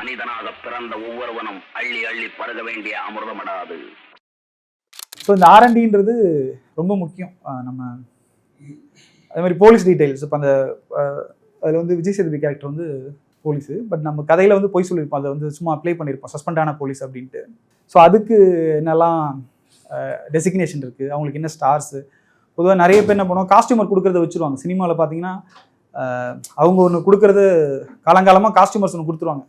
மனிதனாக பிறந்த ஒவ்வொருவனும் அள்ளி அள்ளி பருக வேண்டிய அமிர்தமடாது. ஸோ இந்த ஆர்என்டின்றது ரொம்ப முக்கியம். நம்ம அதே மாதிரி போலீஸ் டீடைல்ஸ் இப்போ அந்த அதில் வந்து விஜய் சேதுபதி கேரக்டர் வந்து போலீஸு, பட் நம்ம கதையில் வந்து பொய் சொல்லியிருப்போம், அதை வந்து சும்மா அப்ளை பண்ணியிருப்போம் சஸ்பெண்டான போலீஸ் அப்படின்ட்டு. ஸோ அதுக்கு என்னெல்லாம் டெசிக்னேஷன் இருக்குது, அவங்களுக்கு என்ன ஸ்டார்ஸு. பொதுவாக நிறைய பேர் என்ன பண்ணுவோம், காஸ்டியூமர் கொடுக்குறத வச்சுருவாங்க. சினிமாவில் பார்த்தீங்கன்னா அவங்க ஒன்று கொடுக்குறது காலங்காலமாக காஸ்டியூமர்ஸ் ஒன்று கொடுத்துருவாங்க.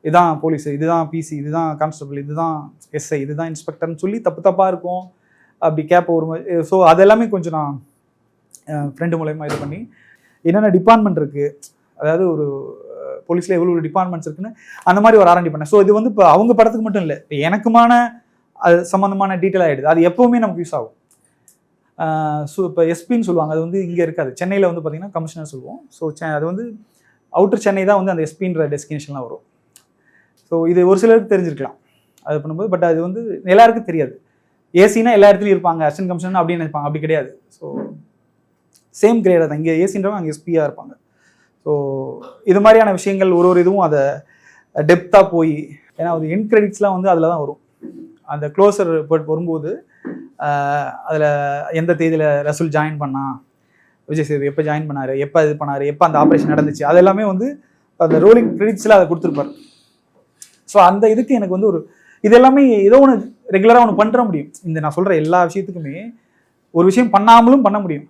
இதுதான் போலீஸு, இதுதான் பிசி, இதுதான் கான்ஸ்டபிள், இதுதான் எஸ்ஐ, இதுதான் இன்ஸ்பெக்டர்னு சொல்லி தப்பு தப்பாக இருக்கும் அப்படி கேட்ப ஒரு மாதிரி. ஸோ அதெல்லாமே கொஞ்சம் நான் ஃப்ரெண்டு மூலயமா இது பண்ணி என்னென்ன டிபார்ட்மெண்ட் இருக்குது, அதாவது ஒரு போலீஸில் எவ்வளோ டிபார்ட்மெண்ட்ஸ் இருக்குன்னு அந்த மாதிரி ஒரு ஆரண்டி பண்ணேன். ஸோ இது வந்து இப்போ அவங்க படத்துக்கு மட்டும் இல்லை, இப்போ எனக்குமான அது சம்மந்தமான டீட்டெயில் ஆகிடுது. அது எப்போவுமே நமக்கு யூஸ் ஆகும். ஸோ இப்போ எஸ்பின்னு சொல்லுவாங்க, அது வந்து இங்கே இருக்காது. சென்னையில் வந்து பார்த்திங்கன்னா கமிஷனர் சொல்லுவோம். ஸோ அது வந்து அவுட்டர் சென்னை தான் வந்து அந்த எஸ்பின்ற டெஸ்டினேஷன்லாம் வரும். ஸோ இது ஒரு சிலருக்கு தெரிஞ்சிருக்கலாம் அது பண்ணும்போது, பட் அது வந்து எல்லாருக்கும் தெரியாது. ஏசினா எல்லா இடத்துலையும் இருப்பாங்க, அசிஸ்டன்ட் கமிஷனர் அப்படின்னு நினைப்பாங்க, அப்படி கிடையாது. ஸோ சேம் கிரேடாக தான், இங்கே ஏசின்றவங்க அங்கே எஸ்பியாக இருப்பாங்க. ஸோ இது மாதிரியான விஷயங்கள் ஒரு இதுவும் அதை டெப்த்தாக போய், ஏன்னா அது எண்ட் கிரெடிட்ஸ்லாம் வந்து அதில் தான் வரும். அந்த க்ளோசர் வரும்போது அதில் எந்த தேதியில் ரசூல் ஜாயின் பண்ணா, விஜய் சேது எப்போ ஜாயின் பண்ணார், எப்போ இது பண்ணார், எப்போ அந்த ஆப்ரேஷன் நடந்துச்சு, அது எல்லாமே வந்து அந்த ரோலிங் கிரெடிட்ஸில் அதை கொடுத்துருப்பார். ஸோ அந்த இதுக்கு எனக்கு வந்து ஒரு இது எல்லாமே ஏதோ ஒன்று ரெகுலராக ஒன்று பண்ணுற முடியும். இந்த நான் சொல்கிற எல்லா விஷயத்துக்குமே ஒரு விஷயம் பண்ணாமலும் பண்ண முடியும்,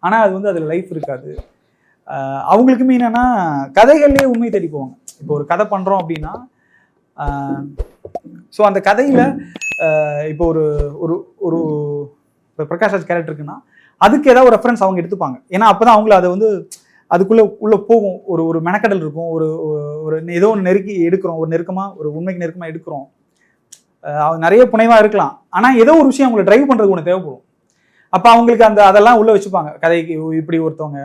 ஆனால் அது வந்து அதில் லைஃப் இருக்காது. அவங்களுக்குமே என்னென்னா கதைகள்லேயே உண்மை தேடி போவாங்க. இப்போ ஒரு கதை பண்ணுறோம் அப்படின்னா, ஸோ அந்த கதையில் இப்போ ஒரு ஒரு ஒரு இப்போ பிரகாஷ் ராஜ் கேரக்டர் இருக்குன்னா அதுக்கு ஏதாவது ஒரு ரெஃபரன்ஸ் அவங்க எடுத்துப்பாங்க. ஏன்னா அப்போ தான் அவங்கள அதை வந்து அதுக்குள்ளே போகும். ஒரு மெனக்கடல் இருக்கும், ஒரு ஏதோ ஒன்று நெருக்கி எடுக்கிறோம், ஒரு நெருக்கமாக ஒரு உண்மைக்கு நெருக்கமாக எடுக்கிறோம். நிறைய புனைவாக இருக்கலாம், ஆனால் ஏதோ ஒரு விஷயம் அவங்களை டிரைவ் பண்ணுறதுக்கு ஒன்று தேவைப்படும். அப்போ அவங்களுக்கு அதெல்லாம் உள்ளே வச்சுப்பாங்க. கதைக்கு இப்படி ஒருத்தவங்க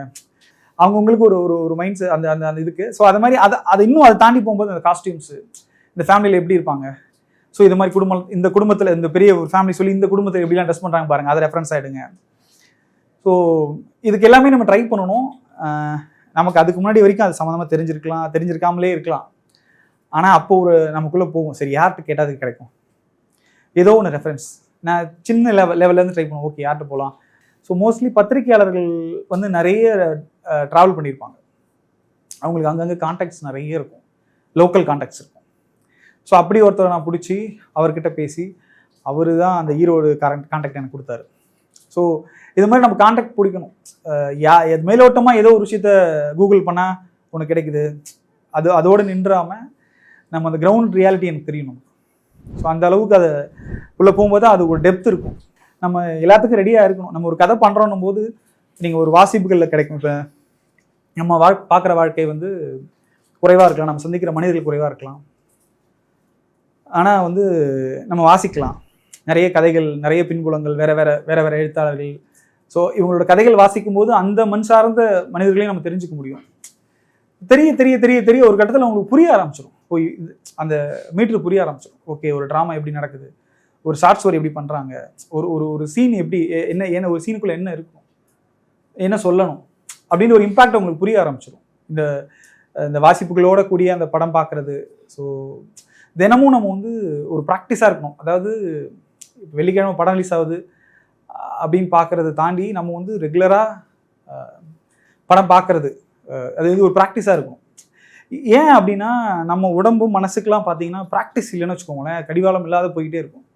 அவங்கவுங்களுக்கு ஒரு மைண்ட்ஸ் அந்த அந்த அந்த இதுக்கு. ஸோ அது மாதிரி அதை இன்னும் அதை தாண்டி போகும்போது அந்த காஸ்டியூம்ஸு, இந்த ஃபேமிலியில் எப்படி இருப்பாங்க, ஸோ இது மாதிரி இந்த குடும்பத்தில் இந்த பெரிய ஒரு ஃபேமிலி சொல்லி இந்த குடும்பத்தை எப்படிலாம் ட்ரெஸ் பண்ணுறாங்க பாருங்கள், அதை ரெஃபரன்ஸ் ஆகிடுங்க. ஸோ இதுக்கு எல்லாமே நம்ம ட்ரை பண்ணணும். நமக்கு அதுக்கு முன்னாடி வரைக்கும் அது சம்மந்தமாக தெரிஞ்சிருக்காமலே இருக்கலாம். ஆனால் அப்போ ஒரு நமக்குள்ளே போகும், சரி யார்கிட்ட கேட்டால் அது கிடைக்கும், ஏதோ ஒன்று ரெஃபரன்ஸ். நான் சின்ன லெவல்லேருந்து ட்ரை பண்ணுவேன், ஓகே யார்கிட்ட போகலாம். ஸோ மோஸ்ட்லி பத்திரிகையாளர்கள் வந்து நிறைய ட்ராவல் பண்ணியிருப்பாங்க. அவங்களுக்கு அங்கங்கே கான்டாக்ட்ஸ் நிறைய இருக்கும், லோக்கல் கான்டாக்ட்ஸ் இருக்கும். ஸோ அப்படி ஒருத்தரை நான் பிடிச்சி அவர்கிட்ட பேசி அவர் தான் அந்த ஈரோடு கான்டாக்ட் எனக்கு கொடுத்தாரு. ஸோ இது மாதிரி நம்ம கான்டாக்ட் பிடிக்கணும். மேலோட்டமாக ஏதோ ஒரு விஷயத்த கூகுள் பண்ணால் ஒன்று கிடைக்குது, அதோடு நின்றாமல் நம்ம அந்த கிரவுண்ட் ரியாலிட்டி எனக்கு தெரியணும். ஸோ அந்த அளவுக்கு அதை உள்ளே போகும்போது அது ஒரு டெப்த் இருக்கும். நம்ம எல்லாத்துக்கும் ரெடியாக இருக்கணும். நம்ம ஒரு கதை பண்ணுறோன்னும் போது நீங்கள் ஒரு வாசிப்புகளில் கிடைக்கும். இப்போ நம்ம பார்க்குற வாழ்க்கை வந்து குறைவாக இருக்கலாம், நம்ம சந்திக்கிற மனிதர்கள் குறைவாக இருக்கலாம், ஆனால் வந்து நம்ம வாசிக்கலாம் நிறைய கதைகள், நிறைய பின்புலங்கள், வேற வேற எழுத்தாளர்கள். ஸோ இவங்களோட கதைகள் வாசிக்கும் போது அந்த மண் சார்ந்த மனிதர்களையும் நம்ம தெரிஞ்சுக்க முடியும். தெரிய தெரிய தெரிய தெரிய ஒரு கட்டத்தில் அவங்களுக்கு புரிய ஆரம்பிச்சிடும். போய் அந்த மீட்டர் புரிய ஆரம்பிச்சிடும். ஓகே, ஒரு ட்ராமா எப்படி நடக்குது, ஒரு ஷார்ட் ஸ்டோரி எப்படி பண்ணுறாங்க, ஒரு சீன் எப்படி என்ன ஒரு சீனுக்குள்ளே என்ன இருக்கும், என்ன சொல்லணும் அப்படின்னு ஒரு இம்பாக்ட் அவங்களுக்கு புரிய ஆரம்பிச்சிடும். இந்த வாசிப்புகளோட கூடிய அந்த படம் பார்க்குறது. ஸோ தினமும் நம்ம வந்து ஒரு ப்ராக்டிஸாக இருக்கணும். அதாவது வெள்ளிக்கிழமை படம் ரிலீஸ் ஆகுது அப்படின்னு பார்க்குறத தாண்டி நம்ம வந்து ரெகுலராக படம் பார்க்குறது, அது வந்து ஒரு ப்ராக்டிஸாக இருக்கும். ஏன் அப்படின்னா நம்ம உடம்பும் மனசுக்கெலாம் பார்த்தீங்கன்னா ப்ராக்டிஸ் இல்லைன்னு வச்சுக்கோங்களேன், கடிவாளம் இல்லாத போய்கிட்டே இருக்கும்.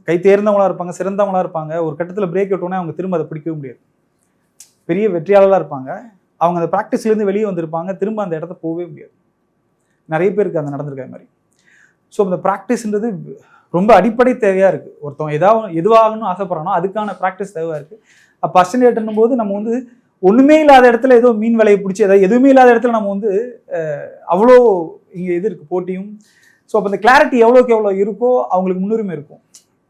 கை தேர்ந்தவங்களாக இருப்பாங்க, சிறந்தவங்களாக இருப்பாங்க, ஒரு கட்டத்தில் பிரேக் விட்டோன்னே அவங்க திரும்ப அதை பிடிக்கவே முடியாது. பெரிய வெற்றியாளராக இருப்பாங்க, அவங்க அந்த ப்ராக்டிஸ்லேருந்து வெளியே வந்திருப்பாங்க, திரும்ப அந்த இடத்த போகவே முடியாது. நிறைய பேருக்கு அந்த நடந்திருக்க மாதிரி. ஸோ அந்த ப்ராக்டிஸ்ன்றது ரொம்ப அடிப்படை தேவையாக இருக்குது. ஒருத்தவங்க எதுவாகணும்னு ஆசைப்படுறானோ அதுக்கான ப்ராக்டிஸ் தேவையாக இருக்குது. அப்போ அசிஸ்டன்ட் போது நம்ம வந்து ஒன்றுமே இல்லாத இடத்துல ஏதோ மீன் விலையை பிடிச்சி எதுவுமே இல்லாத இடத்துல நம்ம வந்து அவ்வளோ இங்கே இது இருக்குது போட்டியும். ஸோ அப்போ அந்த கிளாரிட்டி எவ்வளோக்கு எவ்வளோ இருக்கோ அவங்களுக்கு முன்னுரிமை இருக்கும்,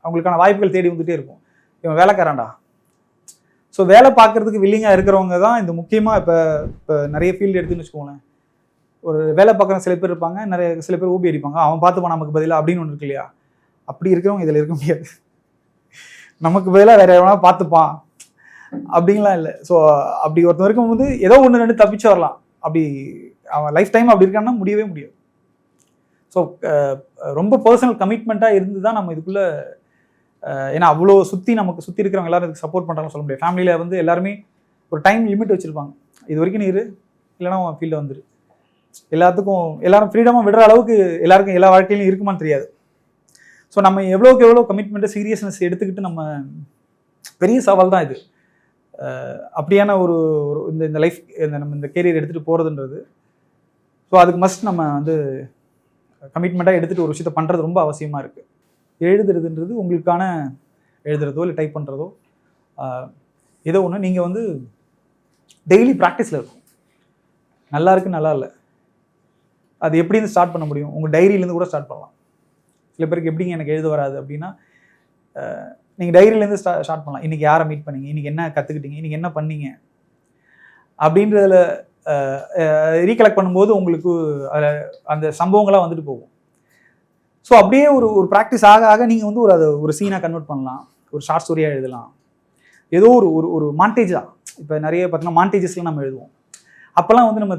அவங்களுக்கான வாய்ப்புகள் தேடி வந்துகிட்டே இருக்கும். இவன் வேலைக்காரன்டா. ஸோ வேலை பார்க்குறதுக்கு வில்லிங்காக இருக்கிறவங்க தான் இந்த முக்கியமாக இப்போ நிறைய ஃபீல்டு எடுத்துன்னு வச்சுக்கோங்களேன். ஒரு வேலை பார்க்குற சில பேர் இருப்பாங்க, சில பேர் ஊபி அடிப்பாங்க, அவன் பார்த்துப்பான் நமக்கு பதிலாக அப்படின்னு ஒன்று இருக்கு இல்லையா. அப்படி இருக்கிறவங்க இதில் இருக்க முடியாது. நமக்கு பதிலாக வேற எவனா பார்த்துப்பான் அப்படின்லாம் இல்லை. ஸோ அப்படி ஒருத்தன் இருக்கும்போது ஏதோ ஒன்று ரெண்டு தப்பிச்சு வரலாம். அப்படி அவன் லைஃப் டைம் அப்படி இருக்கான்னா முடியவே முடியாது. ஸோ ரொம்ப பர்சனல் கமிட்மெண்ட்டாக இருந்து தான் நம்ம இதுக்குள்ளே, ஏன்னா அவ்வளோ நமக்கு சுற்றி இருக்கிறவங்க எல்லாரும் இதுக்கு சப்போர்ட் பண்ணுறாங்கன்னு சொல்ல முடியாது. ஃபேமிலியில் வந்து எல்லாருமே ஒரு டைம் லிமிட் வச்சுருப்பாங்க. இது வரைக்கும் நீ இரு, இல்லைனா உன் ஃபீல்டில் வந்துரு. எல்லாத்துக்கும் எல்லாரும் ஃப்ரீடமாக விடுற அளவுக்கு எல்லாருக்கும் எல்லா வாழ்க்கையிலும் இருக்குமான்னு தெரியாது. ஸோ நம்ம எவ்வளோக்கு எவ்வளோ கமிட்மெண்ட்டு சீரியஸ்னஸ் எடுத்துக்கிட்டு நம்ம, பெரிய சவால் தான் இது. அப்படியான ஒரு இந்த லைஃப் நம்ம இந்த கேரியர் எடுத்துகிட்டு போகிறதுன்றது. ஸோ அதுக்கு மஸ்ட் நம்ம வந்து கமிட்மெண்ட்டாக எடுத்துகிட்டு ஒரு விஷயத்தை பண்ணுறது ரொம்ப அவசியமாக இருக்குது. எழுதுறதுன்றது உங்களுக்கான எழுதுறதோ இல்லை டைப் பண்ணுறதோ ஏதோ ஒன்று நீங்கள் வந்து டெய்லி ப்ராக்டிஸில் இருக்கும். நல்லா இருக்குது, நல்லா இல்லை, அது எப்படின்னு ஸ்டார்ட் பண்ண முடியும்? உங்கள் டைரியிலேருந்து கூட ஸ்டார்ட் பண்ணலாம். சில பேருக்கு எப்படிங்க எனக்கு எழுத வராது அப்படின்னா, நீங்கள் டைரியிலேருந்து ஸ்டார்ட் பண்ணலாம். இன்றைக்கி யாரை மீட் பண்ணீங்க, இன்றைக்கி என்ன கற்றுக்கிட்டீங்க, இன்றைக்கி என்ன பண்ணீங்க அப்படின்றதில் ரீகலெக்ட் பண்ணும்போது உங்களுக்கு அதில் அந்த சம்பவங்களாக வந்துட்டு போகும். ஸோ அப்படியே ஒரு ப்ராக்டிஸ் ஆக ஆக நீங்கள் வந்து அதை ஒரு சீனாக கன்வெர்ட் பண்ணலாம், ஒரு ஷார்ட் ஸ்டோரியாக எழுதலாம், ஏதோ ஒரு மாண்டேஜாக. இப்போ நிறைய பார்த்தீங்கன்னா மாண்டேஜஸ்லாம் நம்ம எழுதுவோம். அப்போல்லாம் வந்து நம்ம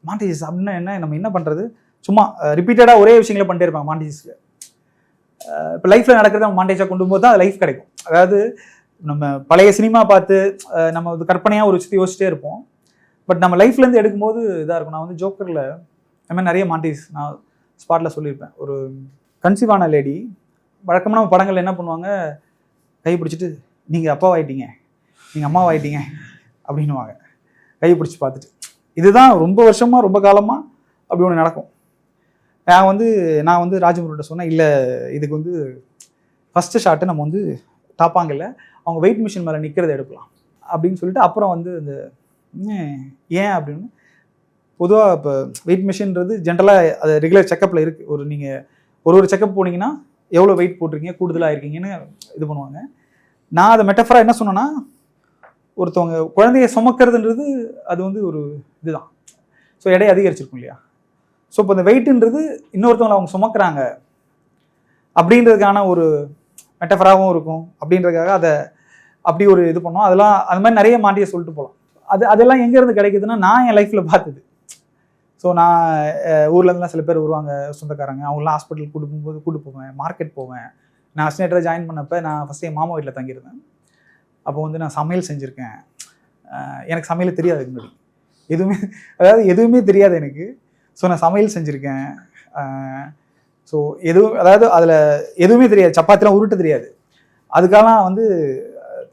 மாண்டேஜஸ் அப்படின்னா என்ன, நம்ம என்ன பண்ணுறது, சும்மா ரிப்பீட்டடாக ஒரே விஷயங்களை பண்ணிட்டே இருப்பாங்க மாண்டேஜஸில். இப்போ லைஃப்பில் நடக்கிறத நம்ம மாண்டேஜாக கொண்டு போது தான் அது லைஃப் கிடைக்கும். அதாவது நம்ம பழைய சினிமா பார்த்து நம்ம வந்து கற்பனையாக ஒரு விஷயத்தை யோசிச்சிட்டே இருப்போம். பட் நம்ம லைஃப்லேருந்து எடுக்கும்போது இதாக இருக்கும். நான் வந்து ஜோக்கரில் அது மாதிரி நிறைய மாண்டேஜ் நான் ஸ்பாட்டில் சொல்லியிருப்பேன். ஒரு கன்சீவான லேடி வழக்கமாக நம்ம படங்கள் என்ன பண்ணுவாங்க, கை பிடிச்சிட்டு நீங்கள் அப்பாவாயிட்டீங்க, நீங்கள் அம்மாவாயிட்டீங்க அப்படின்னுவாங்க, கை பிடிச்சி பார்த்துட்டு. இதுதான் ரொம்ப வருஷமாக ரொம்ப காலமாக அப்படி ஒன்று நடக்கும். நான் வந்து ராஜமுருகிட்ட சொன்னேன், இல்லை இதுக்கு வந்து ஃபஸ்ட்டு ஷாட்டு நம்ம வந்து டாப்பாங்கல்ல அவங்க வெயிட் மிஷின் மேலே நிற்கிறத எடுக்கலாம் அப்படின்னு சொல்லிட்டு, அப்புறம் வந்து இந்த ஏன் அப்படின்னு, பொதுவாக இப்போ வெயிட் மிஷின்றது ஜென்ரலாக அது ரெகுலர் செக்கப்பில் இருக்குது. நீங்கள் ஒரு செக்கப் போனீங்கன்னா எவ்வளோ வெயிட் போட்டிருக்கீங்க, கூடுதலாக இருக்கீங்கன்னு இது பண்ணுவாங்க. நான் அதை மெட்டஃபராக என்ன சொன்னேன்னா, ஒருத்தவங்க குழந்தைய சுமக்கிறதுன்றது அது வந்து ஒரு இதுதான். ஸோ எடை அதிகரிச்சிருக்கும் இல்லையா. ஸோ இப்போ இந்த வெயிட்டுன்றது இன்னொருத்தவங்களை அவங்க சுமக்கிறாங்க அப்படின்றதுக்கான ஒரு மெட்டஃபராகவும் இருக்கும். அப்படின்றதுக்காக அதை அப்படி ஒரு இது பண்ணோம். அதெல்லாம் அந்த மாதிரி நிறைய மாட்டியை சொல்லிட்டு போகலாம். அதெல்லாம் எங்கேருந்து கிடைக்குதுன்னா, நான் என் லைஃப்பில் பார்த்தது. ஸோ நான் ஊர்லேருந்துலாம் சில பேர் வருவாங்க, சொந்தக்காரங்க, அவங்களாம் ஹாஸ்பிட்டல் கூட்டு போவேன், மார்க்கெட் போவேன். நான் அசினேட்டராக ஜாயின் பண்ணப்போ நான் ஃபஸ்ட்டு என் மாமா வீட்டில் தங்கியிருந்தேன். அப்போ வந்து நான் சமையல் செஞ்சுருக்கேன். எனக்கு சமையல் தெரியாது முன்னாடி, எதுவுமே தெரியாது எனக்கு. ஸோ நான் சமையல் செஞ்சுருக்கேன். ஸோ அதில் எதுவுமே தெரியாது, சப்பாத்திலாம் உருட்ட தெரியாது. அதுக்கெல்லாம் வந்து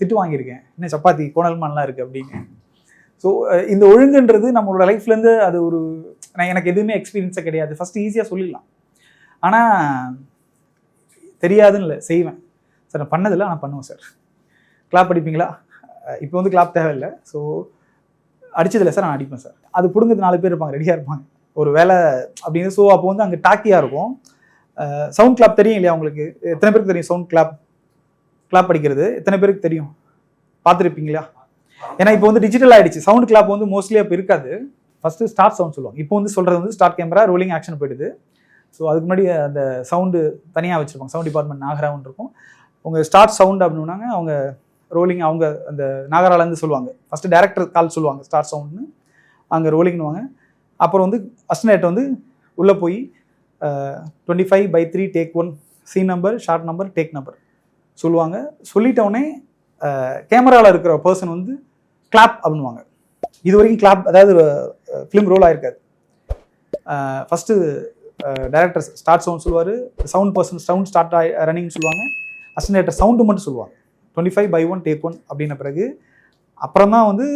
திட்டு வாங்கியிருக்கேன், இன்னும் சப்பாத்தி கோணல்மான்லாம் இருக்குது அப்படின்னு. ஸோ இந்த ஒழுங்குன்றது நம்மளோட லைஃப்லேருந்து அது எனக்கு எதுவுமே எக்ஸ்பீரியன்ஸே கிடையாது. ஃபஸ்ட்டு ஈஸியாக சொல்லிடலாம், ஆனால் தெரியாதுன்னு இல்லை, செய்வேன் சார். நான் பண்ணதில்லை, ஆனால் பண்ணுவேன் சார். கிளாப் அடிப்பீங்களா? இப்போ வந்து கிளாப் தேவையில்லை. ஸோ அடித்ததில்லை சார், நான் அடிப்பேன் சார். அது பிடுங்கிறது 4 பேர் இருப்பாங்க, ரெடியாக இருப்பாங்க ஒரு வேலை அப்படின்னு. ஸோ அப்போ வந்து அங்கே டாக்கியாக இருக்கும். சவுண்ட் கிளாப் தெரியும் இல்லையா உங்களுக்கு? எத்தனை பேருக்கு தெரியும் சவுண்ட் கிளாப் அடிக்கிறது? எத்தனை பேருக்கு தெரியும்? பார்த்துருப்பீங்களா? ஏன்னா இப்போ வந்து டிஜிட்டல் ஆகிடுச்சு. சவுண்ட் கிளாப் வந்து மோஸ்ட்லி அப்போ இருக்காது. ஃபஸ்ட்டு ஸ்டார்ட் சவுண்ட் சொல்லுவாங்க. இப்போ வந்து சொல்கிறது வந்து ஸ்டார்ட் கேமரா, ரோலிங் ஆக்ஷன் போயிடுது. ஸோ அதுக்கு முன்னாடி அந்த சவுண்டு தனியாக வச்சுருப்பாங்க. சவுண்ட் டிபார்ட்மெண்ட் நாகராவுன்னு இருக்கும். உங்கள் ஸ்டார்ட் சவுண்ட் அப்படின்னாங்க, அவங்க ரோலிங் அவங்க அந்த நாகராலேருந்து சொல்லுவாங்க. ஃபஸ்ட்டு டேரக்டர் கால் சொல்லுவாங்க ஸ்டார்ட் சவுண்ட்னு, அங்கே ரோலிங்னுவாங்க. அப்புறம் வந்து அஸ்னேட் வந்து உள்ளே போய் 25/3 take 1 scene number, shot number, take number சொல்லுவாங்க. சொல்லிட்டவுடனே கேமராவில் இருக்கிற பர்சன் வந்து கிளாப் அப்படின்வாங்க. இது வரைக்கும் கிளாப், அதாவது ஃபிலிம் ரோல் ஆகிருக்காது. ஃபஸ்ட்டு டைரக்டர் ஸ்டார்ட் சவுண்ட் சொல்லுவார், சவுண்ட் பர்சன் சவுண்ட் ஸ்டார்ட் ரன்னிங்னு சொல்லுவாங்க, அசினேட்டர் சவுண்டு மட்டும் சொல்லுவாங்க 25/1 டேக் 1 அப்படின்ன பிறகு அப்புறம் தான் வந்து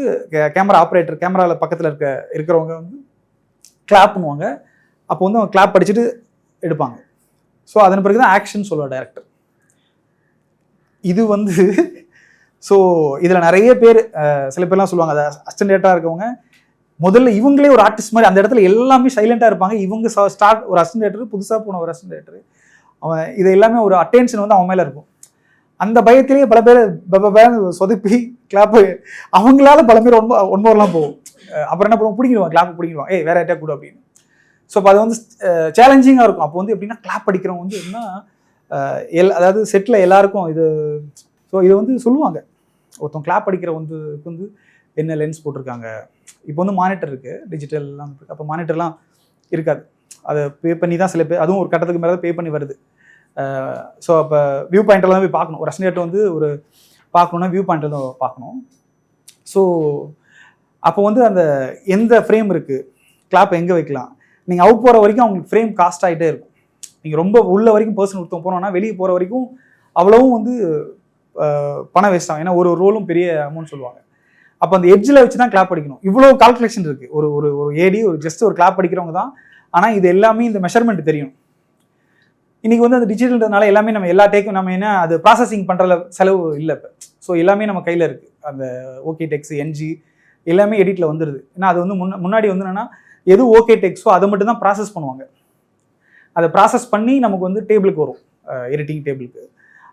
கேமரா ஆப்ரேட்டர் கேமராவில் பக்கத்தில் இருக்கிறவங்க வந்து கிளாப் பண்ணுவாங்க. அப்போ வந்து அவங்க கிளாப் அடிச்சுட்டு எடுப்பாங்க. ஸோ அதன் பிறகு தான் ஆக்ஷன் சொல்லுவார் டைரக்டர். இது வந்து ஸோ இதில் நிறைய பேர் சில பேர்லாம் சொல்லுவாங்க, அதை அசிஸ்டன்டாக இருக்கவங்க முதல்ல இவங்களே ஒரு ஆர்டிஸ்ட் மாதிரி அந்த இடத்துல எல்லாமே சைலண்டாக இருப்பாங்க. இவங்க ஒரு அசிஸ்டன்ட், புதுசாக போன ஒரு அசிஸ்டன்ட், அவன் இது எல்லாமே ஒரு அட்டென்ஷன் வந்து அவன் மேலே இருக்கும். அந்த பயத்திலேயே பல பேர் சொதப்பி கிளாப்பு அவங்களால பல பேர் ஒன்போர்லாம் போகும். அப்புறம் என்ன பண்ணுவோம், பிடிங்கிடுவான், கிளாப்பு பிடிங்கிடுவான், வேற ஐட்டா கூட அப்படின்னு. ஸோ அப்போ அது வந்து சேலஞ்சிங்காக இருக்கும். அப்போ வந்து எப்படின்னா கிளாப் அடிக்கிறவங்க வந்து எப்படின்னா அதாவது செட்டில் எல்லாருக்கும் இது. ஸோ இது வந்து சொல்லுவாங்க, ஒருத்தன் கிளாப் அடிக்கிறவங்க வந்து என்ன லென்ஸ் போட்டிருக்காங்க. இப்போ வந்து மானிட்டர் இருக்குது, டிஜிட்டல்லாம் இருக்குது. அப்போ மானிட்டர்லாம் இருக்காது. அதை பே பண்ணி தான் சில பேர், அதுவும் ஒரு கட்டத்துக்கு மேலே பே பண்ணி வருது. ஸோ அப்போ வியூ பாயிண்டெல்லாம் போய் பார்க்கணும். ஒரு ரெசனேட்டர் வந்து ஒரு பார்க்கணுன்னா வியூ பாயிண்டில் தான் பார்க்கணும். ஸோ அப்போ வந்து அந்த எந்த ஃப்ரேம் இருக்குது, கிளாப் எங்கே வைக்கலாம், நீங்கள் அவுட் போகிற வரைக்கும் அவங்களுக்கு ஃப்ரேம் காஸ்ட் ஆகிட்டே இருக்கும். நீங்கள் ரொம்ப உள்ள வரைக்கும் பர்சன் ஒருத்தவங்க போனோன்னா வெளியே போகிற வரைக்கும் அவ்வளவும் வந்து பணம் வேஸ்ட் ஆகும். ஏன்னா ஒரு ரோலும் பெரிய அமௌண்ட் சொல்லுவாங்க. அப்போ அந்த எட்ஜில் வச்சு தான் கிளாப் அடிக்கணும். இவ்வளோ கால்குலேஷன் இருக்குது. ஒரு ஒரு ஒரு ஏடி ஒரு ஜஸ்ட் ஒரு கிளாப் அடிக்கிறவங்க தான். ஆனால் இது எல்லாமே இந்த மெஷர்மெண்ட் தெரியும். இன்றைக்கி வந்து அந்த டிஜிட்டல்ன்றதுனால எல்லாமே நம்ம எல்லா டேக்கும் நம்ம என்ன அது ப்ராசஸிங் பண்ணுறதுல செலவு இல்லை இப்போ. ஸோ எல்லாமே நம்ம கையில் இருக்குது. அந்த ஓகே டெக்ஸ், என்ஜி எல்லாமே எடிட்டில் வந்துடுது. ஏன்னா அது வந்து முன்னாடி வந்து என்னென்னா எது ஓகே டெக்ஸோ அதை மட்டும் தான் ப்ராசஸ் பண்ணுவாங்க. அதை ப்ராசஸ் பண்ணி நமக்கு வந்து டேபிளுக்கு வரும், எடிட்டிங் டேபிளுக்கு.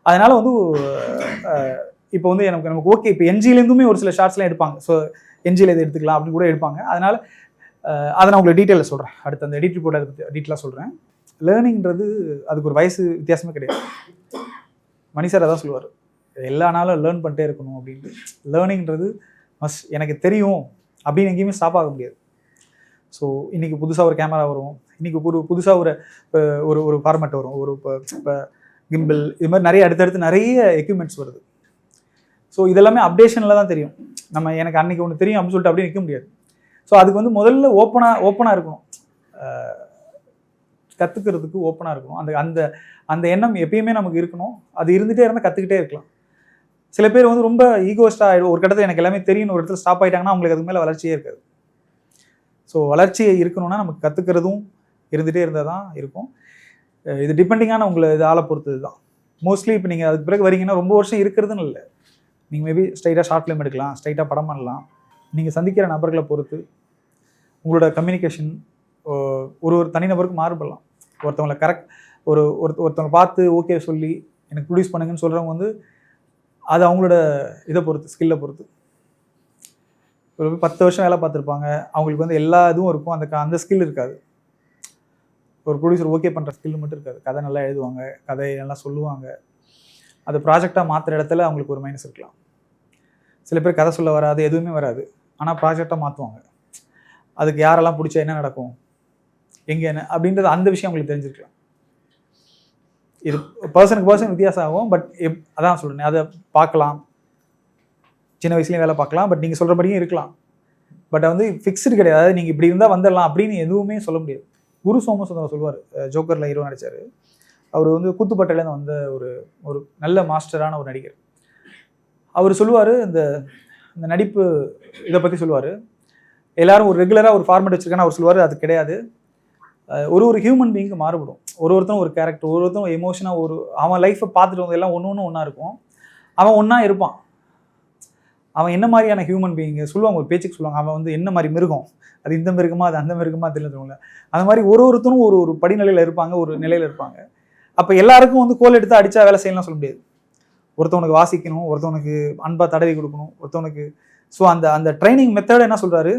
அதனால் வந்து இப்போ வந்து நமக்கு ஓகே, இப்போ என்ஜிலேருந்துமே ஒரு சில ஷார்ட்ஸ்லாம் எடுப்பாங்க. ஸோ என்ஜியில் இதை எடுத்துக்கலாம் அப்படின்னு கூட எடுப்பாங்க. அதனால் அதை நான் உங்களுக்கு டீட்டெயிலில் சொல்கிறேன். அடுத்து அந்த எடிட் ரிப்போர்ட் அதை பற்றி டீட்டெயிலாக சொல்கிறேன். லேர்னிங்கிறது அதுக்கு ஒரு வயசு வித்தியாசமே கிடையாது. மணி சார் அதான் சொல்லுவார், எல்லா நாளும் லேர்ன் பண்ணிட்டே இருக்கணும் அப்படின்ட்டு. லேர்னிங்கிறது எனக்கு தெரியும் அப்படின்னு எங்கேயுமே ஸ்டாப் ஆக முடியாது. ஸோ இன்றைக்கி புதுசாக ஒரு கேமரா வரும், இன்றைக்கி புதுசாக ஒரு ஃபார்மேட் வரும், இப்போ கிம்பிள், இது மாதிரி நிறைய அடுத்தடுத்து நிறைய எக்யூப்மெண்ட்ஸ் வருது. ஸோ இதெல்லாமே அப்டேஷனில் தான் தெரியும். நம்ம எனக்கு அன்றைக்கி ஒன்று தெரியும் அப்படின்னு சொல்லிட்டு அப்படியே நிற்க முடியாது. ஸோ அதுக்கு வந்து முதல்ல ஓப்பனாக இருக்கணும், கற்றுக்கிறதுக்கு ஓப்பனாக இருக்கணும். அந்த அந்த எண்ணம் எப்பயுமே நமக்கு இருக்கணும். அது இருந்துகிட்டே இருந்தால் கற்றுக்கிட்டே இருக்கலாம். சில பேர் வந்து ரொம்ப ஈகோஸ்டாக ஆகிடும். ஒரு கட்டத்தில் எனக்கு எல்லாமே தெரியும் ஒரு இடத்துல ஸ்டாப் ஆகிட்டாங்கன்னா அவங்களுக்கு அதுக்கு மேலே வளர்ச்சியே இருக்காது. ஸோ வளர்ச்சி இருக்கணும்னா நமக்கு கற்றுக்கிறதும் இருந்துகிட்டே இருந்தால் தான் இருக்கும். இது டிபெண்டிங்கான உங்களை இது ஆளை பொறுத்தது தான். மோஸ்ட்லி இப்போ நீங்கள் அதுக்கு பிறகு வரீங்கன்னா ரொம்ப வருஷம் இருக்கிறதுன்னு இல்லை. நீங்கள் மேபி ஸ்ட்ரைட்டாக ஷார்ட் ஃபிலிம் எடுக்கலாம், ஸ்ட்ரைட்டாக படம் பண்ணலாம். நீங்கள் சந்திக்கிற நபர்களை பொறுத்து உங்களோட கம்யூனிகேஷன் ஒரு தனிநபருக்கு மாறுபடலாம். ஒருத்தவங்களை ஒருத்தவங்களை பார்த்து ஓகே சொல்லி எனக்கு ப்ரொடியூஸ் பண்ணுங்கன்னு சொல்கிறவங்க வந்து அது அவங்களோட இதை பொறுத்து, ஸ்கில்லை பொறுத்து. ஒரு 10 வருஷம் வேலை பார்த்துருப்பாங்க, அவங்களுக்கு வந்து எல்லா இதுவும் இருக்கும், அந்த ஸ்கில் இருக்காது. ஒரு ப்ரொடியூசர் ஓகே பண்ணுற ஸ்கில் மட்டும் இருக்காது. கதை நல்லா எழுதுவாங்க, கதையை நல்லா சொல்லுவாங்க. அது ப்ராஜெக்டாக மாற்றுற இடத்துல அவங்களுக்கு ஒரு மைனஸ் இருக்கலாம். சில பேர் கதை சொல்ல வராது, எதுவுமே வராது, ஆனால் ப்ராஜெக்டாக மாற்றுவாங்க. அதுக்கு யாரெல்லாம் பிடிச்சா என்ன நடக்கும், எங்கே என்ன அப்படின்றது அந்த விஷயம் அவங்களுக்கு தெரிஞ்சிருக்கலாம். இது பர்சனுக்கு பர்சன் வித்தியாசம் ஆகும். பட் அதான் சொல்கிறேன், அதை பார்க்கலாம், சின்ன வயசுலேயும் வேலை பார்க்கலாம். பட் நீங்கள் சொல்கிறபடியும் இருக்கலாம். பட் வந்து ஃபிக்ஸ்டு கிடையாது. அதாவது நீங்கள் இப்படி இருந்தால் வந்துடலாம் அப்படின்னு எதுவுமே சொல்ல முடியாது. குரு சோமசுந்தரம் சொல்லுவார், ஜோக்கரில் ஹீரோ நடித்தார். அவர் வந்து கூத்துப்பட்டையிலேருந்து வந்த ஒரு நல்ல மாஸ்டரான ஒரு நடிகர். அவர் சொல்லுவார், இந்த நடிப்பு இதை பற்றி சொல்லுவார். எல்லாரும் ஒரு ரெகுலராக ஒரு ஃபார்மேட் வச்சுருக்கான்னு அவர் சொல்லுவார். அது கிடையாது. ஒரு ஹியூமன் பீயிங்கு மாறுபடும். ஒருத்தரும் ஒரு கேரக்டர், ஒருத்தரும் எமோஷனாக அவன் லைஃப்பை பார்த்துட்டு வந்து எல்லாம் ஒன்றா இருக்கும். அவன் ஒன்றா இருப்பான். அவன் என்ன மாதிரியான ஹியூமன் பீயிங்கு சொல்லுவாங்க, ஒரு பேச்சுக்கு சொல்லுவாங்க, அவன் வந்து என்ன மாதிரி மிருகம், அது இந்த மிருகமா அது அந்த மிருகமா தெரியல. அந்த மாதிரி ஒருத்தரும் ஒரு படிநிலையில் இருப்பாங்க, ஒரு நிலையில் இருப்பாங்க. அப்போ எல்லாருக்கும் வந்து கோல் எடுத்து அடித்தா வேலை செய்யலாம் சொல்ல முடியாது. ஒருத்தவனுக்கு வாசிக்கணும், ஒருத்தவனுக்கு அன்பாக தடவி கொடுக்கணும், ஒருத்தவனுக்கு. ஸோ அந்த ட்ரைனிங் மெத்தட் என்ன சொல்கிறாரு,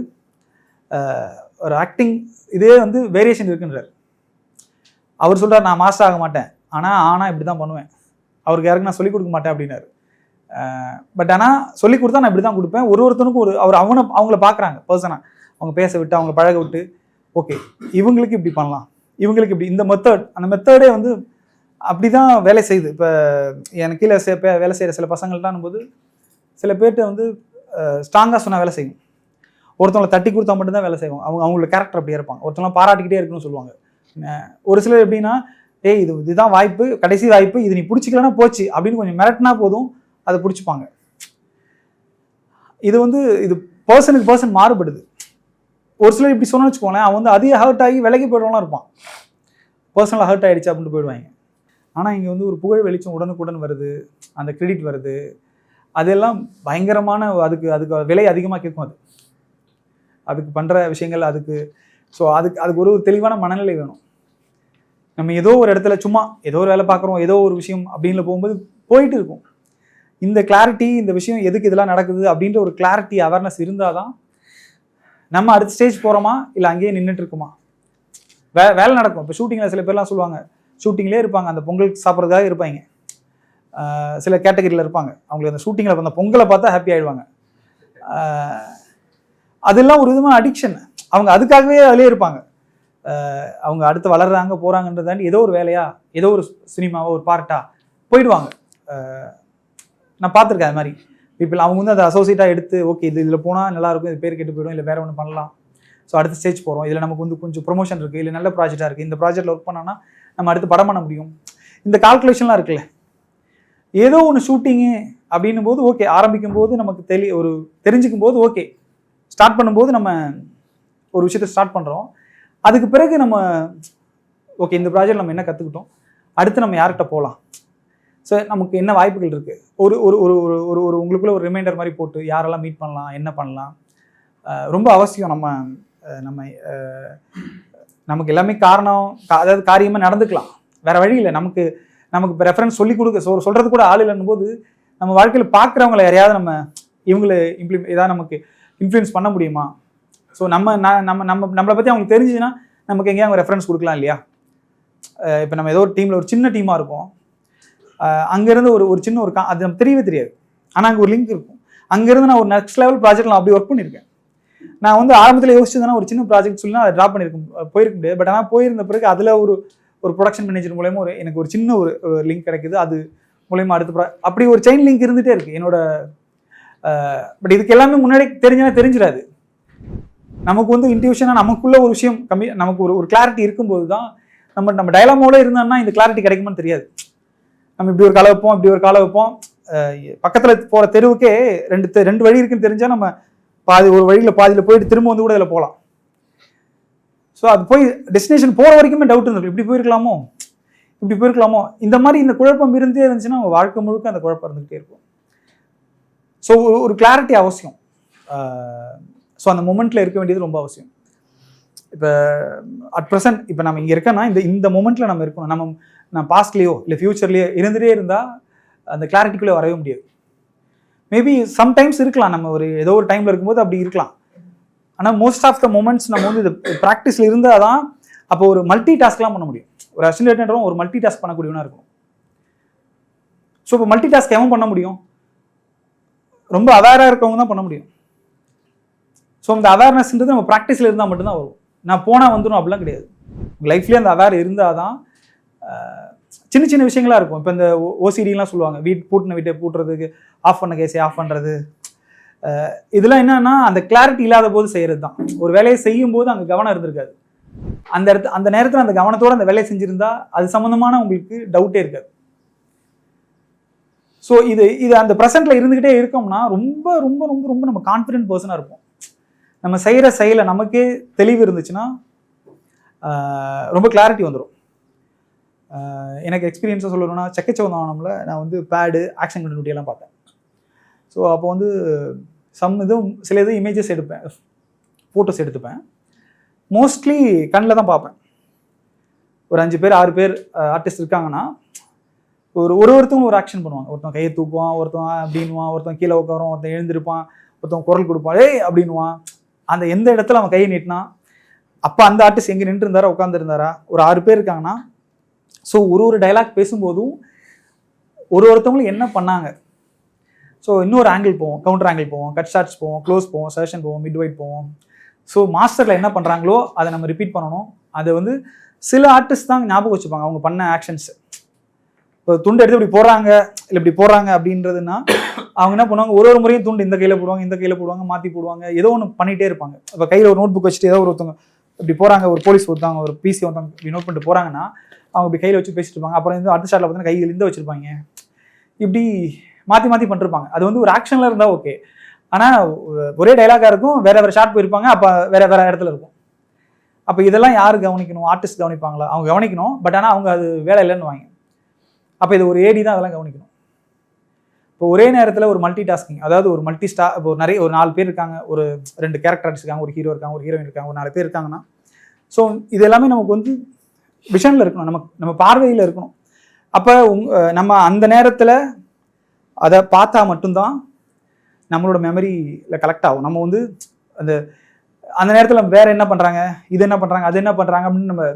ஒரு ஆக்டிங் இதே வந்து வேரியேஷன் இருக்குன்றார். அவர் சொல்கிறார், நான் மாஸ்டர் ஆக மாட்டேன், ஆனால் இப்படி தான் பண்ணுவேன், அவருக்கு யாருக்கு நான் சொல்லிக் கொடுக்க மாட்டேன் அப்படின்னாரு. பட் ஆனால் சொல்லிக் கொடுத்தா நான் இப்படி தான் கொடுப்பேன். ஒருத்தனுக்கும் அவங்கள பார்க்குறாங்க பர்சனாக, அவங்க பேச விட்டு, அவங்க பழக விட்டு, ஓகே இவங்களுக்கு இப்படி பண்ணலாம், இவங்களுக்கு இப்படி, இந்த அந்த மெத்தடே வந்து அப்படி தான் வேலை செய்யுது. இப்போ எனக்கு கீழே வேலை செய்கிற சில பசங்கள்டான் போது சில பேர்கிட்ட வந்து ஸ்ட்ராங்காக சொன்னால் வேலை செய்யும். ஒருத்தவங்களை தட்டி கொடுத்தா மட்டும்தான் வேலை செய்வாங்க. அவங்களோட கேரக்டர் அப்படியே இருப்பாங்க. ஒருத்தவங்களை பாராட்டிக்கிட்டே இருக்குன்னு சொல்லுவாங்க. ஒரு சிலர் எப்படின்னா, இதுதான் வாய்ப்பு, கடைசி வாய்ப்பு, இது நீ பிடிச்சிக்கலன்னா போச்சு அப்படின்னு கொஞ்சம் மிரட்டினா போதும், அதை பிடிச்சிப்பாங்க. இது பர்சனுக்கு பர்சன் மாறுபடுது. ஒரு சிலர் இப்படி சொன்னு வச்சுக்கோங்களேன், அவன் வந்து அதிக ஹர்ட் ஆகி விலகி போய்டலாம் இருப்பான். பர்சனலாக ஹர்ட் ஆகிடுச்சு அப்படின்ட்டு போயிடுவாங்க. ஆனால் இங்கே வந்து ஒரு புகழ் வெளிச்சம் உடனுக்குடன் வருது, அந்த கிரெடிட் வருது, அதெல்லாம் பயங்கரமான, அதுக்கு விலை அதிகமாக கேட்கும். அதுக்கு பண்ணுற விஷயங்கள் அதுக்கு ஒரு தெளிவான மனநிலை வேணும். நம்ம ஏதோ ஒரு இடத்துல சும்மா ஏதோ ஒரு வேலை பார்க்குறோம், ஏதோ ஒரு விஷயம் அப்படின்னு போகும்போது போயிட்டு இருக்கும். இந்த கிளாரிட்டி, இந்த விஷயம் எதுக்கு இதெல்லாம் நடக்குது அப்படின்ற ஒரு கிளாரிட்டி, அவேர்னஸ் இருந்தால் தான் நம்ம அடுத்த ஸ்டேஜ் போகிறோமா இல்லை அங்கேயே நின்றுட்டு இருக்குமா. வேலை நடக்கும். இப்போ ஷூட்டிங்கில் சில பேர்லாம் சொல்லுவாங்க, ஷூட்டிங்லேயே இருப்பாங்க, அந்த பொங்கல் சாப்பிட்றதுக்காக இருப்பாங்க. சில கேட்டகரியில் இருப்பாங்க, அவங்களுக்கு அந்த ஷூட்டிங்கில் அந்த பொங்கலை பார்த்தா ஹாப்பி ஆகிடுவாங்க. அதெல்லாம் ஒரு விதமான அடிக்ஷன். அவங்க அதுக்காகவே அதிலே இருப்பாங்க. அவங்க அடுத்து வளர்றாங்க போகிறாங்கன்றதாண்டி ஏதோ ஒரு வேலையா ஏதோ ஒரு சினிமாவோ ஒரு பார்ட்டா போயிடுவாங்க. நான் பார்த்துருக்கேன் அது மாதிரி பீப்புள். அவங்க வந்து அதை அசோசியேட்டாக எடுத்து ஓகே இதில் போனால் நல்லாயிருக்கும், இது பேர் கெட்டு போயிடும், இல்லை வேறு ஒன்று பண்ணலாம், ஸோ அடுத்த ஸ்டேஜ் போகிறோம், இதில் நமக்கு வந்து கொஞ்சம் ப்ரொமோஷன் இருக்குது, இல்லை நல்ல ப்ராஜெக்டாக இருக்குது, இந்த ப்ராஜெக்டில் ஒர்க் பண்ணோன்னா நம்ம அடுத்து படம் பண்ண முடியும், இந்த கால்குலேஷன்லாம் இருக்குல்ல. ஏதோ ஒன்று ஷூட்டிங்கு அப்படின்னும் போது ஓகே, ஆரம்பிக்கும் போது நமக்கு தெரிஞ்சுக்கும் போது ஓகே, ஸ்டார்ட் பண்ணும்போது நம்ம ஒரு விஷயத்தை ஸ்டார்ட் பண்ணுறோம். அதுக்கு பிறகு நம்ம ஓகே இந்த ப்ராஜெக்ட் நம்ம என்ன கற்றுக்கிட்டோம், அடுத்து நம்ம யார்கிட்ட போகலாம், ஸோ நமக்கு என்ன வாய்ப்புகள் இருக்குது, ஒரு ஒரு ஒரு ஒரு ஒரு உங்களுக்குள்ள ஒரு ரிமைண்டர் மாதிரி போட்டு யாரெல்லாம் மீட் பண்ணலாம், என்ன பண்ணலாம், ரொம்ப அவசியம். நமக்கு எல்லாமே காரணம், அதாவது காரியமாக நடந்துக்கலாம், வேறு வழி இல்லை. நமக்கு இப்போ ரெஃபரன்ஸ் சொல்லி கொடுக்க சொல்கிறது கூட ஆள் இல்லைன்னும் போது நம்ம வாழ்க்கையில் பார்க்குறவங்கள யாரையாவது நம்ம இவங்களை ஏதாவது நமக்கு இன்ஃப்ளூயன்ஸ் பண்ண முடியுமா? ஸோ நம்மளை பற்றி அவங்களுக்கு தெரிஞ்சுதுன்னா நமக்கு எங்கேயும் அவங்க ரெஃபரன்ஸ் கொடுக்கலாம் இல்லையா? இப்போ நம்ம ஏதோ ஒரு டீமில் ஒரு சின்ன டீமாக இருக்கும், அங்கேருந்து ஒரு சின்ன அது நமக்கு தெரியவே தெரியாது, ஆனால் அங்கே ஒரு லிங்க் இருக்கும். அங்கேருந்து நான் ஒரு நெக்ஸ்ட் லெவல் ப்ராஜெக்ட் நான் அப்படி ஒர்க் பண்ணியிருக்கேன். நான் வந்து ஆரம்பத்தில் யோசிச்சதுன்னா ஒரு சின்ன ப்ராஜெக்ட் சொல்லி அதை ட்ராப் போயிருக்க முடியாது. பட் ஆனால் போயிருந்த பிறகு அதில் ஒரு ப்ரொடக்ஷன் மேனேஜர் மூலயமா எனக்கு ஒரு சின்ன ஒரு லிங்க் கிடைக்குது, அது மூலயமா அடுத்த அப்படி ஒரு செயின் லிங்க் இருந்துகிட்டே இருக்குது என்னோட. பட் இதுக்கு எல்லாமே முன்னாடி தெரிஞ்சிடாது. நமக்கு வந்து இன்ட்யூஷனாக நமக்குள்ள ஒரு விஷயம் நமக்கு ஒரு கிளாரிட்டி இருக்கும்போது தான் நம்ம டயலாமோட இருந்தான்னா இந்த கிளாரிட்டி கிடைக்குமான்னு தெரியாது. நம்ம இப்படி ஒரு காலை வைப்போம், இப்படி ஒரு காலை வைப்போம், பக்கத்தில் போகிற தெருவுக்கே ரெண்டு வழி இருக்குன்னு தெரிஞ்சால் நம்ம ஒரு பாதியில் போயிட்டு திரும்ப வந்து கூட இதில் போகலாம். ஸோ அது போய் டெஸ்டினேஷன் போகிற வரைக்குமே டவுட் இருந்திருக்கும், இப்படி போயிருக்கலாமோ, இந்த மாதிரி இந்த குழப்பம் இருந்தே இருந்துச்சுன்னா அவங்க வாழ்க்கை முழுக்க அந்த குழப்பம் இருந்துகிட்டே இருக்கும். ஸோ ஒரு கிளாரிட்டி அவசியம். ஸோ அந்த மொமெண்ட்டில் இருக்க வேண்டியது ரொம்ப அவசியம். இப்போ அட் ப்ரெசன்ட் இப்போ நம்ம இங்கே இருக்கோன்னா இந்த மொமெண்ட்டில் நம்ம இருக்கணும். நான் பாஸ்ட்லேயோ இல்லை ஃப்யூச்சர்லேயோ இருந்துகிட்டே இருந்தால் அந்த கிளாரிட்டிக்குள்ளே வரவே முடியாது. மேபி சம்டைம்ஸ் இருக்கலாம், நம்ம ஏதோ ஒரு டைமில் இருக்கும்போது அப்படி இருக்கலாம். ஆனால் மோஸ்ட் ஆஃப் த மொமெண்ட்ஸ் நம்ம வந்து இது ப்ராக்டிஸில் இருந்தால் தான் அப்போ ஒரு மல்டி டாஸ்க்லாம் பண்ண முடியும். ஒரு அசிஸ்டன்ட்ன்றவங்க ஒரு மல்டி டாஸ்க் பண்ணக்கூடியவனா இருக்கும். ஸோ இப்போ மல்டி டாஸ்க் எவன் பண்ண முடியும்? ரொம்ப அவேராக இருக்கவங்க தான் பண்ண முடியும். ஸோ அந்த அவேர்னஸ்ன்றது நம்ம ப்ராக்டிஸில் இருந்தால் மட்டும்தான் வரும். நான் போனால் வந்துடும் அப்படிலாம் கிடையாது. லைஃப்லேயே அந்த அவேர் இருந்தால் தான் சின்ன சின்ன விஷயங்களாக இருக்கும். இப்போ இந்த ஓசிடிலாம் சொல்லுவாங்க, வீட்டை பூட்டுறதுக்கு ஆஃப் பண்ண கேஸை ஆஃப் பண்ணுறது, இதெல்லாம் என்னன்னா அந்த கிளாரிட்டி இல்லாத போது செய்கிறது தான். ஒரு வேலையை செய்யும் போது அங்கே கவனம் இருந்திருக்காது. அந்த நேரத்தில் அந்த கவனத்தோடு அந்த வேலையை செஞ்சுருந்தா அது சம்மந்தமான உங்களுக்கு டவுட்டே இருக்காது. ஸோ இது அந்த ப்ரெசென்ட்டில் இருந்துக்கிட்டே இருக்கோம்னா ரொம்ப ரொம்ப ரொம்ப ரொம்ப நம்ம கான்ஃபிடென்ட் பர்சனாக இருப்போம். நம்ம செய்கிற செயலை நமக்கே தெளிவு இருந்துச்சுன்னா ரொம்ப கிளாரிட்டி வந்துடும். எனக்கு எக்ஸ்பீரியன்ஸாக சொல்லணும்னா செக்கச்சவந்தாவனமில் நான் வந்து பேடு ஆக்ஷன் கண்டினியூட்டியெல்லாம் பார்த்தேன். ஸோ அப்போ வந்து சில இமேஜஸ் எடுப்பேன், ஃபோட்டோஸ் எடுத்துப்பேன். மோஸ்ட்லி கண்ணில் தான் பார்ப்பேன். ஒரு 5 பேர் 6 பேர் ஆர்டிஸ்ட் இருக்காங்கன்னா ஒருத்தவங்க ஒரு ஆக்ஷன் பண்ணுவாங்க. ஒருத்தன் கையை தூக்குவான், ஒருத்தன் அப்படின்வான், ஒருத்தன் கீழே உட்காரும், ஒருத்தன் எழுந்திருப்பான், ஒருத்தன் குரல் கொடுப்பான், ஏய் அப்படின்வான். அந்த எந்த இடத்துல அவன் கையை நீட்டினா அப்போ அந்த ஆர்டிஸ்ட் எங்கே நின்று இருந்தாரா உட்காந்துருந்தாரா. ஒரு 6 பேர் இருக்காங்கன்னா ஸோ ஒரு டைலாக் பேசும்போதும் ஒருத்தவங்களும் என்ன பண்ணாங்க. ஸோ இன்னொரு ஆங்கிள் போவோம், கவுண்டர் ஆங்கிள் போவோம், கட் ஷாட்ஸ் போவோம், க்ளோஸ் போவோம், செஷன் போவோம், மிட் வைட் போவோம். ஸோ மாஸ்டரில் என்ன பண்ணுறாங்களோ அதை நம்ம ரிப்பீட் பண்ணணும். அதை வந்து சில ஆர்டிஸ்ட் தான் ஞாபகம் வச்சுப்பாங்க அவங்க பண்ண ஆக்ஷன்ஸ். இப்போ துண்டு எடுத்து இப்படி போடுறாங்க இல்லை இப்படி போடுறாங்க அப்படின்றதுன்னா அவங்க என்ன பண்ணுவாங்க, ஒரு முறையும் துண்டு இந்த கையில் போடுவாங்க, மாற்றி போடுவாங்க, ஏதோ ஒன்று பண்ணிகிட்டே இருப்பாங்க. இப்போ கையில் ஒரு நோட் புக் வச்சுட்டு ஏதோ ஒருத்தவங்க இப்படி போகிறாங்க, ஒரு போலீஸ் ஒருத்தவங்க ஒரு பிசி ஒருத்தவங்க இப்படி நோட் பண்ணிட்டு போகிறாங்கன்னா அவங்க இப்படி கையில் வச்சு பேசிட்டு இருப்பாங்க. அப்புறம் அடுத்த ஷாட்டில் பார்த்தீங்கன்னா கையில் இந்த வச்சுருப்பாங்க, இப்படி மாற்றி பண்ணிருப்பாங்க. அது வந்து ஒரு ஆக்ஷனில் இருந்தால் ஓகே. ஆனால் ஒரே டைலாகாக இருக்கும், வேறு ஷாட் போயிருப்பாங்க, அப்போ வேறு இடத்துல இருக்கும். அப்போ இதெல்லாம் யார் கவனிக்கணும்? ஆர்டிஸ்ட் கவனிப்பாங்களா? அவங்க கவனிக்கணும். பட் ஆனால் அவங்க அது வேலை இல்லைன்னு வாங்க. அப்போ இது ஒரு ஏடி தான் அதெல்லாம் கவனிக்கணும். இப்போ ஒரே நேரத்தில் ஒரு மல்டி டாஸ்கிங், அதாவது ஒரு இப்போ ஒரு 4 பேர் இருக்காங்க, ஒரு 2 கேரக்டர்ஸ் இருக்காங்க, ஒரு ஹீரோ இருக்காங்க, ஒரு ஹீரோயின் இருக்காங்க, ஒரு 4 பேர் இருக்காங்கன்னா ஸோ இது எல்லாமே நமக்கு வந்து விஷனில் இருக்கணும், நம்ம பார்வையில் இருக்கணும். அப்போ நம்ம அந்த நேரத்தில் அதை பார்த்தா மட்டும்தான் நம்மளோட மெமரியில் கலெக்ட் ஆகும். நம்ம வந்து அந்த நேரத்தில் வேற என்ன பண்ணுறாங்க, இது என்ன பண்ணுறாங்க, அது என்ன பண்ணுறாங்க அப்படின்னு நம்ம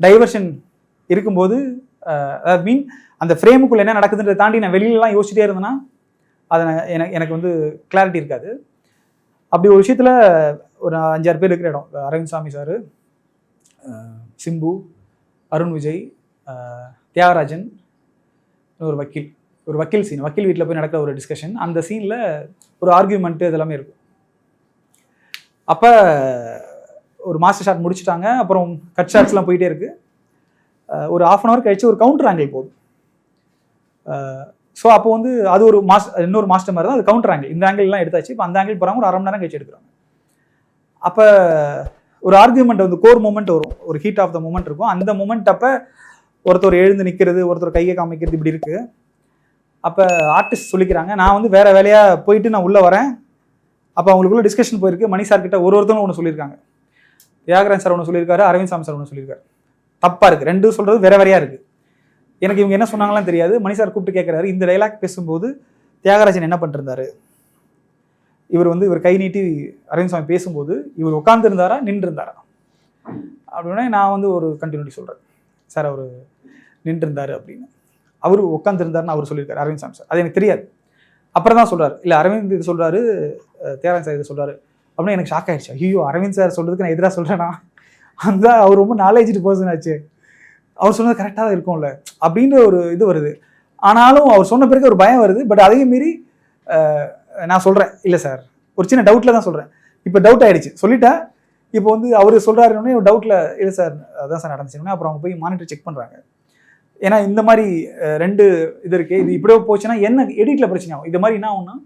டைவர்ஷன் இருக்கும்போது மீன் அந்த ஃப்ரேமுக்குள்ளே என்ன நடக்குதுன்றதை தாண்டி நான் வெளியிலலாம் யோசிச்சிட்டே இருந்தேன்னா அதை எனக்கு வந்து கிளாரிட்டி இருக்காது. அப்படி ஒரு விஷயத்தில் ஒரு 5-6 பேர் இருக்கிற இடம், அரவிந்த் சாமி சார், சிம்பு, அருண் விஜய், தியாகராஜன், ஒரு வக்கீல் சீன், வக்கீல் வீட்டில் போய் நடக்கிற ஒரு டிஸ்கஷன். அந்த சீனில் ஒரு ஆர்கியூமெண்ட்டு இதெல்லாமே இருக்கும். அப்போ ஒரு மாஸ்டர் ஷாட் முடிச்சுட்டாங்க. அப்புறம் கட் ஷாட்ஸ்லாம் போயிட்டே இருக்குது. ஒரு 1/2 hour கழிச்சு ஒரு கவுண்டர் ஆங்கிள் போகுது. ஸோ அப்போ வந்து அது ஒரு இன்னொரு மாஸ்டர் மாதிரி தான், அது கவுண்டர் ஆங்கிள். இந்த ஆங்கிள்லாம் எடுத்தாச்சு. இப்போ அந்த ஆங்கிள் போகிறாங்க, ஒரு 1/2 மணி நேரம் கழிச்சு எடுக்கிறாங்க. அப்போ ஒரு ஆர்கியூமெண்ட் வந்து கோர் மூமெண்ட் வரும், ஒரு ஹீட் ஆஃப் த மூமெண்ட் இருக்கும். அந்த மூமெண்ட் அப்போ ஒருத்தர் எழுந்து நிற்கிறது, ஒருத்தர் கையை காமிக்கிறது, இப்படி இருக்குது. அப்போ ஆர்டிஸ்ட் சொல்லிக்கிறாங்க, நான் வந்து வேறு வேலையாக போயிட்டு நான் உள்ளே வரேன். அப்போ அவங்களுக்குள்ள டிஸ்கஷன் போயிருக்கு. மணி சார் கிட்ட ஒருத்தரும் ஒன்று சொல்லியிருக்காங்க. தியாகராஜன் சார் ஒன்று சொல்லியிருக்காரு, அரவிந்த் சாமி சார் ஒன்று சொல்லியிருக்காரு. தப்பாக இருக்குது, ரெண்டும் சொல்கிறது வேற வேறையாக இருக்குது. எனக்கு இவங்க என்ன சொன்னாங்களாம் தெரியாது. மணி சார் கூப்பிட்டு கேட்குறாரு, இந்த டைலாக் பேசும்போது தியாகராஜன் என்ன பண்ணிருந்தாரு? இவர் கை நீட்டி அரவிந்த் சாமி பேசும்போது இவர் உட்கார்ந்து இருந்தாரா நின்று இருந்தாரா அப்படின்னா நான் வந்து ஒரு கண்டினியூட்டி சொல்கிறேன். சார் அவர் நின்று இருந்தார் அப்படின்னு. அவர் உட்காந்து இருந்தாருன்னு அவர் சொல்லியிருக்காரு அரவிந்த் சாமி சார். அது எனக்கு தெரியாது. அப்புறம் தான் சொல்கிறார், இல்லை அரவிந்த் இது சொல்கிறாரு, தியாகராஜன் சார் இது சொல்கிறாரு அப்படின்னு. எனக்கு ஷாக் ஆகிடுச்சு. ஐயோ, அரவிந்த் சார் சொல்கிறதுக்கு நான் எதிராக சொல்கிறேன்னா, அந்த அவர் ரொம்ப நாலேஜ்டு பர்சன் ஆச்சு, அவர் சொன்னது கரெக்டாக தான் இருக்கும்ல அப்படின்ற ஒரு இது வருது. ஆனாலும் அவர் சொன்ன பிறகு ஒரு பயம் வருது. பட் அதையும் மீறி நான் சொல்கிறேன், இல்லை சார் ஒரு சின்ன டவுட்டில் தான் சொல்கிறேன். இப்போ டவுட் ஆகிடுச்சு சொல்லிட்டேன். இப்போ வந்து அவர் சொல்கிறாருன்னே ஒரு டவுட்டில், இல்லை சார் அதான் சார் நடந்துச்சுன்னா அப்புறம் அவங்க போய் மானிட்டர் செக் பண்ணுறாங்க. ஏன்னா இந்த மாதிரி 2 இது இருக்குது. இது இப்படியே போச்சுன்னா என்ன எடிட்டில் பிரச்சனை ஆகும். இது மாதிரி என்ன ஆகும்னா,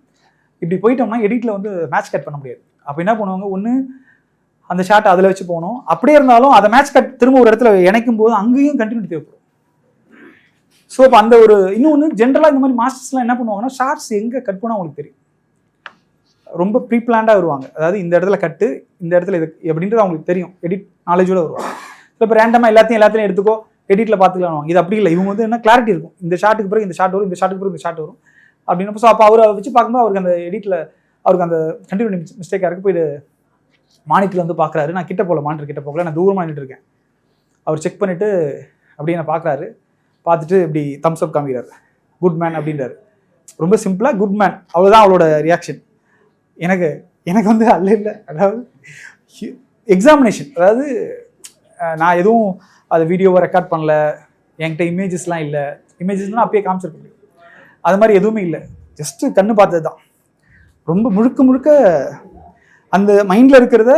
இப்படி போயிட்டோம்னா எடிட்டில் வந்து மேட்ச் கட் பண்ண முடியாது. அப்போ என்ன பண்ணுவாங்க, ஒன்று அந்த ஷாட் அதில் வச்சு போகணும். அப்படியே இருந்தாலும் அதை மேட்ச் கட் திரும்ப ஒரு இடத்துல இணைக்கும் போது அங்கேயும் கண்டினியூட்டி தேவைப்படும். ஸோ இப்போ அந்த ஒரு இன்னொன்று ஜென்ரலாக இந்த மாதிரி மாஸ்டர்ஸ்லாம் என்ன பண்ணுவாங்கன்னா, ஷார்ட்ஸ் எங்கே கட் பண்ணால் அவங்களுக்கு தெரியும். ரொம்ப ப்ரீ பிளான்டாக வருவாங்க. அதாவது இந்த இடத்துல கட்டு, இந்த இடத்துல இது அப்படின்றது அவங்களுக்கு தெரியும். எடிட் நாலேஜோட வருவாங்க. ஸோ இப்போ ரேண்டமாக எல்லாத்தையும் எடுத்துக்கோ, எடிட்டில் பார்த்துக்கலாம். இது அப்படி இல்லை. இவங்க வந்து என்ன கிளாரிட்டி இருக்கும், இந்த ஷாட்டுக்கு பிறகு இந்த ஷாட் வரும், இந்த ஷாட்டுக்கு பிறகு இந்த ஷாட் வரும் அப்படின்னு. ஸோ அப்போ அவரை வச்சு பார்க்கும்போது அவருக்கு அந்த எடிட்டில் அவருக்கு அந்த கண்டினியூ மிஸ்டேக்காக இருக்குது. போய்ட்டு மானிட்டரில் வந்து பார்க்குறாரு. நான் கிட்ட போகல, மானிட்டர் கிட்ட போகல, நான் தூரமாக நின்றுட்டு இருக்கேன். அவர் செக் பண்ணிவிட்டு அப்படியே நான் பார்க்குறாரு. பார்த்துட்டு இப்படி தம்ஸ் அப் காமிக்கிறாரு, குட் மேன் அப்படின்றாரு. ரொம்ப சிம்பிளாக குட் மேன், அவ்வளோதான் அவளோட ரியாக்ஷன். எனக்கு வந்து அல்ல இல்லை. அதாவது எக்ஸாமினேஷன், அதாவது நான் எதுவும் அது வீடியோவை ரெக்கார்ட் பண்ணல, என்கிட்ட இமேஜஸ்லாம் இல்லை. இமேஜஸ்லாம் அப்பயே காமிச்சிருக்க முடியும். அது மாதிரி எதுவுமே இல்லை. ஜஸ்ட்டு கண்ணு பார்த்தது தான். ரொம்ப முழுக்க அந்த மைண்டில் இருக்கிறத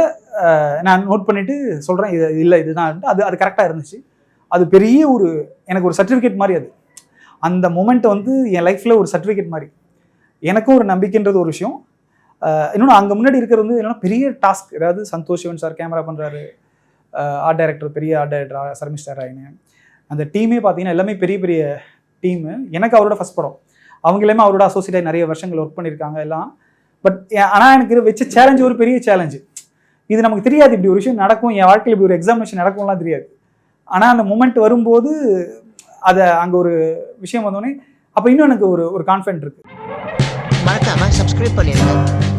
நான் நோட் பண்ணிவிட்டு சொல்கிறேன், இது இல்லை இதுதான். அது கரெக்டாக இருந்துச்சு. அது பெரிய எனக்கு ஒரு சர்டிஃபிகேட் மாதிரி. அது அந்த மொமெண்ட்டை வந்து என் லைஃப்பில் ஒரு சர்டிஃபிகேட் மாதிரி. எனக்கும் ஒரு நம்பிக்கைன்றது ஒரு விஷயம். இன்னொன்று அங்கே முன்னாடி இருக்கிறது வந்து என்னன்னா பெரிய டாஸ்க். அதாவது சந்தோஷ் சிவன் சார் கேமரா பண்ணுறாரு, ஆர்ட் டைரக்டர், பெரிய ஆர்ட் டைரக்டர் சர்மிஸ்டர் ராயின்னு. அந்த டீமே பார்த்தீங்கன்னா எல்லாமே பெரிய டீமு. எனக்கு அவரோட ஃபஸ்ட் படம். அவங்க எல்லாமே அவரோட அசோசியேட்டாக நிறைய வருஷங்கள் ஒர்க் பண்ணியிருக்காங்க எல்லாம். பட் ஆனால் எனக்கு வச்ச சேலஞ்சு ஒரு பெரிய சேலஞ்சு. இது நமக்கு தெரியாது, இப்படி ஒரு விஷயம் நடக்கும், என் வாழ்க்கையில் இப்படி ஒரு எக்ஸாமினேஷன் நடக்கும்லாம் தெரியாது. ஆனால் அந்த மூமெண்ட் வரும்போது அதை அங்கே ஒரு விஷயம் வந்தோடனே அப்போ இன்னும் எனக்கு ஒரு கான்ஃபிடென்ட் இருக்குது. மறக்காம சப்ஸ்கிரைப் பண்ணிடுங்க.